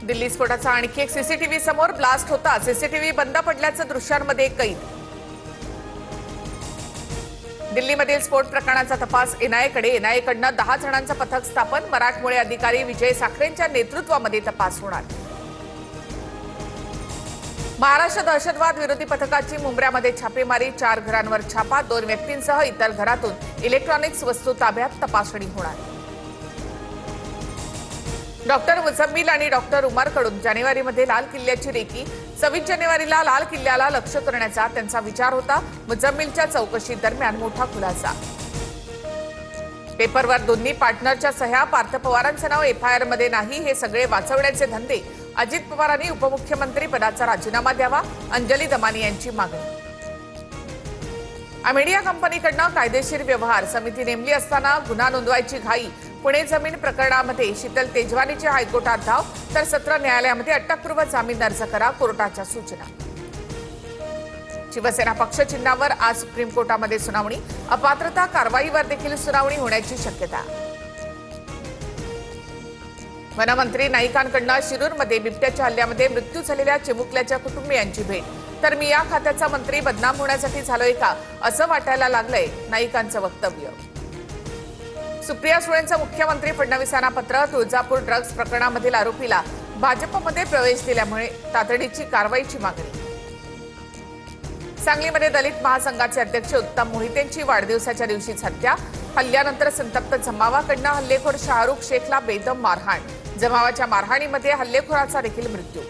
दिल्ली स्फोटाचा आणखी एक सीसीटीव्ही समोर ब्लास्ट होता। सीसीटीव्ही बंद पडल्याचं दृश्यांमध्ये कैद। दिल्लीमधील स्फोट प्रकरणाचा तपास एनआयएकडे। एनआयएकडनं 10 जणांचं पथक स्थापन। मराठमोळे अधिकारी विजय साखरेंच्या नेतृत्वामध्ये तपास होणार। महाराष्ट्र दहशतवाद विरोधी पथकाची मुंब्र्यामध्ये छापेमारी। 4 घरांवर छापा। 2 व्यक्तींसह इतर घरातून इलेक्ट्रॉनिक्स वस्तू ताब्यात। तपासणी होणार। डॉक्टर मुझम्मिल आणि डॉक्टर उमरकडून जानेवारीमध्ये लाल किल्ल्याची रेकी। 26 जानेवारीला लाल किल्ल्याला लक्ष्य करण्याचा त्यांचा विचार होता। मुझम्मिलच्या चौकशी दरम्यान मोठा खुलासा। पेपरवर दोन्ही पार्टनरच्या सह्या। पार्थ पवारांचं नाव एफआयआर मध्ये नाही। हे सगळे वाचवण्याचे धंदे। अजित पवारांनी उपमुख्यमंत्री पदाचा राजीनामा द्यावा। अंजली दमानी यांची मागणी। अमेडिया कंपनीकडनं कायदेशीर व्यवहार समिती नेमली असताना गुन्हा नोंदवायची घाई। पुणे जमीन प्रकरणामध्ये शीतल तेजवानीची हायकोर्टात धाव, तर सत्र न्यायालयामध्ये अटकपूर्व जामीन अर्ज करा, कोर्टाच्या सूचना। शिवसेना पक्ष चिन्हावर आज सुप्रीम कोर्टामध्ये सुनावणी। अपात्रता कारवाईवर देखील सुनावणी होण्याची शक्यता। वनमंत्री नाईकांकडनं शिरूरमध्ये बिबट्याच्या हल्ल्यामध्ये मृत्यू झालेल्या चिमुकल्याच्या कुटुंबियांची भेट। तर मी या खात्याचा मंत्री बदनाम होण्यासाठी झालोय का असं वाटायला लागलंय, नाईकांचं वक्तव्य। सुप्रिया सुळेंचं मुख्यमंत्री फडणवीसांना पत्र। तुळजापूर ड्रग्ज प्रकरणामधील आरोपीला भाजपमध्ये प्रवेश दिल्यामुळे तातडीची कारवाईची मागणी। सांगलीमध्ये दलित महासंघाचे अध्यक्ष उत्तम मोहितेंची वाढदिवसाच्या दिवशीच हत्या। हल्ल्यानंतर संतप्त जमावाकडनं हल्लेखोर शाहरुख शेखला बेदम मारहाण। जमावाच्या मारहाणीमध्ये हल्लेखोराचा देखील मृत्यू।